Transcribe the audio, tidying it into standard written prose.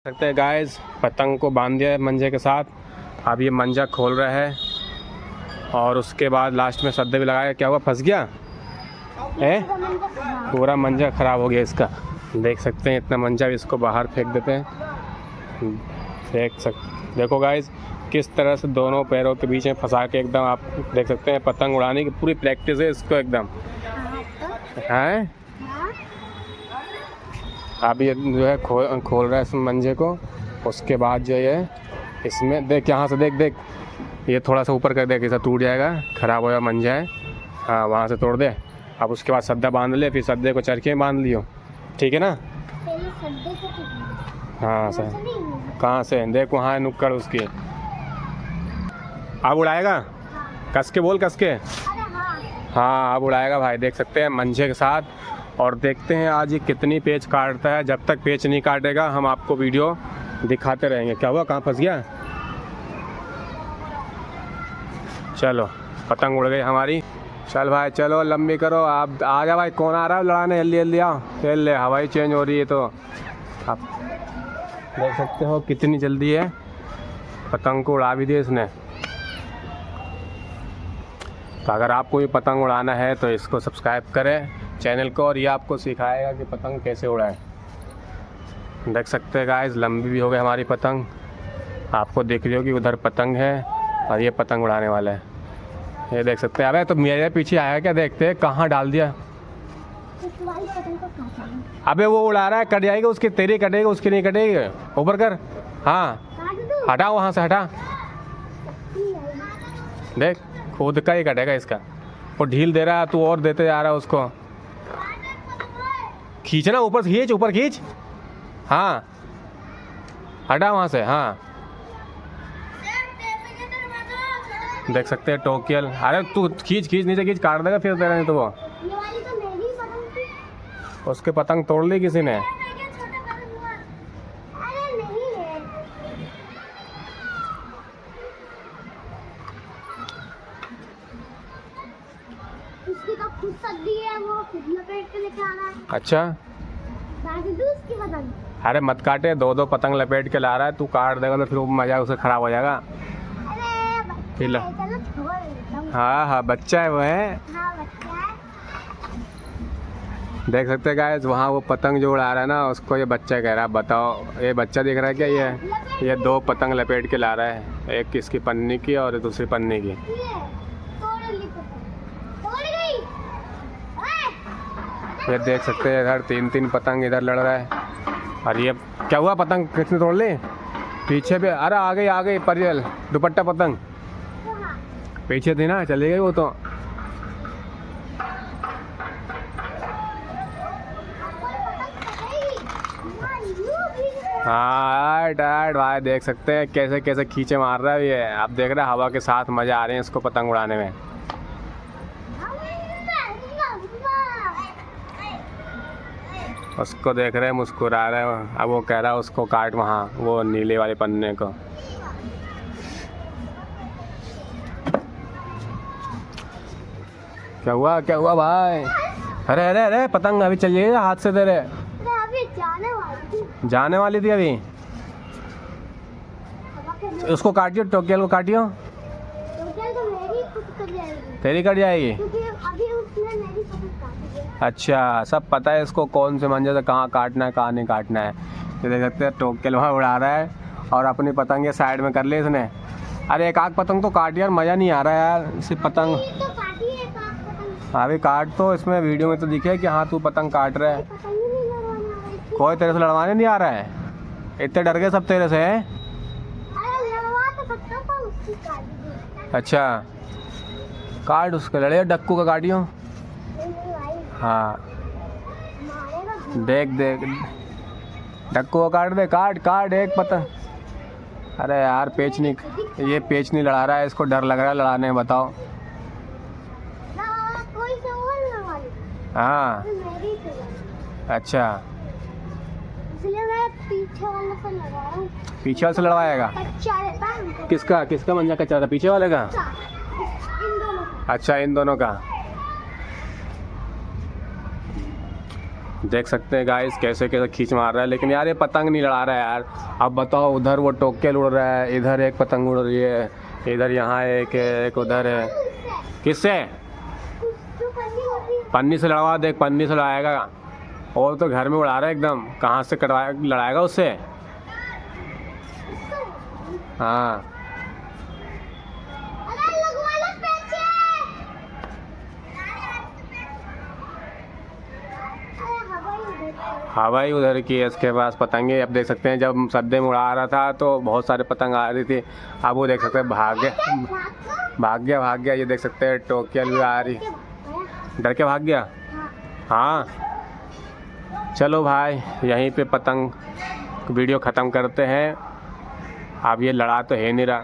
सकते हैं गाइस, पतंग को बांध दिया है मंजे के साथ। अब ये मंजा खोल रहा है और उसके बाद लास्ट में सद्दे भी लगाया। क्या हुआ, फंस गया है? पूरा मंजा ख़राब हो गया इसका। देख सकते हैं इतना मंजा भी, इसको बाहर फेंक देते हैं। देखो गाइस किस तरह से दोनों पैरों के बीच में फंसा के एकदम आप देख सकते हैं। पतंग उड़ाने की पूरी प्रैक्टिस है इसको एकदम है। अब ये जो है खोल रहा है इस मंजे को। उसके बाद जो है इसमें देख, यहाँ से देख ये थोड़ा सा ऊपर कर दे, कैसा टूट जाएगा, ख़राब हो जाएगा मंजा है। हाँ वहाँ से तोड़ दे। अब उसके बाद सद्दा बांध ले, फिर सद्दे को चरखे में बांध लियो, ठीक है ना? हाँ सर, कहाँ से देख, वहाँ है नुक्कड़ उसकी। अब उड़ाएगा, कस के बोल, कस के। हाँ अब उड़ाएगा भाई, देख सकते हैं मंजे के साथ। और देखते हैं आज ये कितनी पेच काटता है। जब तक पेच नहीं काटेगा हम आपको वीडियो दिखाते रहेंगे। क्या हुआ, कहाँ फंस गया? चलो पतंग उड़ गई हमारी। चल भाई चलो लंबी करो। आप आ जा भाई, कौन आ रहा है लड़ाने? जल्दी जल्दी आओ, खेल ले। हवाई चेंज हो रही है तो आप देख सकते हो कितनी जल्दी है। पतंग को उड़ा भी दिया इसने। तो अगर आपको ये पतंग उड़ाना है तो इसको सब्सक्राइब करें चैनल को, और ये आपको सिखाएगा कि पतंग कैसे उड़ाएं। देख सकते हैं गाइस, लंबी भी हो गई हमारी पतंग। आपको दिख रही होगी उधर पतंग है और ये पतंग उड़ाने वाला है। ये देख सकते हैं। अबे तो मेरे पीछे आया क्या? देखते हैं कहाँ डाल दिया। अबे वो उड़ा रहा है, कट जाएगी उसकी, तेरी कटेगी उसकी नहीं कटेगी। ऊपर कर, हाँ हटा वहाँ से, हटा। देख खुद का ही कटेगा इसका। वो ढील दे रहा है, तू और देते जा रहा है उसको। खींचना, ऊपर से खींच, ऊपर खींच। हाँ हटा वहाँ से, हाँ देख सकते हैं टोकियल। अरे तू खींच नीचे खींच, काट देगा फिर तेरा, नहीं तो वो उसके पतंग तोड़ ली किसी ने। उसकी तो खुद सद्दी है, वो खुद लपेट के लेके आ रहा है। अच्छा उसकी पतंग। अरे मत काटे, दो पतंग लपेट के ला रहा है। तू काट देगा तो फिर वो मजा उसे खराब हो जाएगा। अरे हाँ बच्चा है वो है। हाँ बच्चा है। देख सकते हैं गाइस, वहाँ वो पतंग जो उड़ा रहा है ना, उसको ये बच्चा कह रहा है। बताओ ये बच्चा दिख रहा है क्या? ये दो पतंग लपेट के ला रहा है, एक इसकी पन्नी की और दूसरी पन्नी की। ये देख सकते हैं इधर तीन पतंग इधर लड़ रहा है। और ये क्या हुआ, पतंग किसने तोड़ ली? पीछे पे, अरे आ गई परियल दुपट्टा पतंग पीछे थी ना, चली गई वो तो। हाँ डैड भाई देख सकते हैं कैसे कैसे खींचे मार रहा है ये। आप देख रहे हैं हवा के साथ मजा आ रहे हैं इसको पतंग उड़ाने में। उसको देख रहे हैं, मुस्कुरा रहे हैं। अब वो कह रहा है उसको काट वहाँ वो नीले वाले पन्ने को। क्या हुआ भाई? अरे पतंग अभी चलिए हाथ से दे रहे। अभी जाने वाली थी अभी। उसको काटियो, टोकियल को काटियो। तो मेरी खुद कट जाएगी। तेरी कट जाएगी? क्योंकि अभी उसने मेरी पतंग काटी है। अच्छा सब पता है इसको, कौन से मंजे से कहाँ काटना है कहाँ नहीं काटना है। ये देख सकते हैं टोकियल वहाँ उड़ा रहा है और अपनी पतंग साइड में कर ली इसने। अरे एक आग पतंग तो काट यार, मज़ा नहीं आ रहा यार सिर्फ पतंग। तो काटी है एक आग पतंग। अभी काट तो, इसमें वीडियो में तो दिखे कि हाँ तू पतंग काट रहा है। पतंग ही नहीं लड़वाने आ रही थी। कोई तेरे से लड़वाने नहीं आ रहा है? इतने डर गए सब तेरे से? अरे लड़वा तो सकता था, उसकी काट दी। अच्छा काट उसके, लड़े डक्कू का काटियो। हाँ देख डक्कू को काट दे, काट एक पतंग। अरे यार पेच नहीं, ये पेच नहीं लड़ा रहा है, इसको डर लग रहा है लड़ाने में। बताओ। कोई से और लड़वा ली। हाँ मेरी तो अच्छा, इसलिए मैं पीछे वाले से लगा रहा हूँ। पीछे वाले से लड़वाएगा? कच्चा रहता है उनको। किसका मंजा कच्चा था? पीछे वाले का? इन दोनों का। अच्छा इन दोनों का। देख सकते हैं गाइस कैसे कैसे खींच मार रहा है, लेकिन यार ये पतंग नहीं लड़ा रहा है यार। अब बताओ, उधर वो टोकेल उड़ रहा है, इधर एक पतंग उड़ रही है, इधर यहाँ एक है, एक उधर है। किससे? जो पन्नी होती है पन्नी से लड़वा, देख पन्नी से लड़ाएगा। और तो घर में उड़ा रहा है एकदम, कहाँ से कटवाए लड़ाएगा उससे? हाँ अरे लगवा लो पीछे। अरे हवाई उधर की है, इसके पास पतंगे। अब देख सकते हैं जब सद्दे में उड़ा रहा था तो बहुत सारे पतंग आ रही थी। अब वो देख सकते हैं भाग गया। ये देख सकते हैं टोकेल भी आ रही, डर के भाग गया। हाँ चलो भाई, यहीं पे पतंग वीडियो ख़त्म करते हैं। अब ये लड़ा तो है नहीं रहा।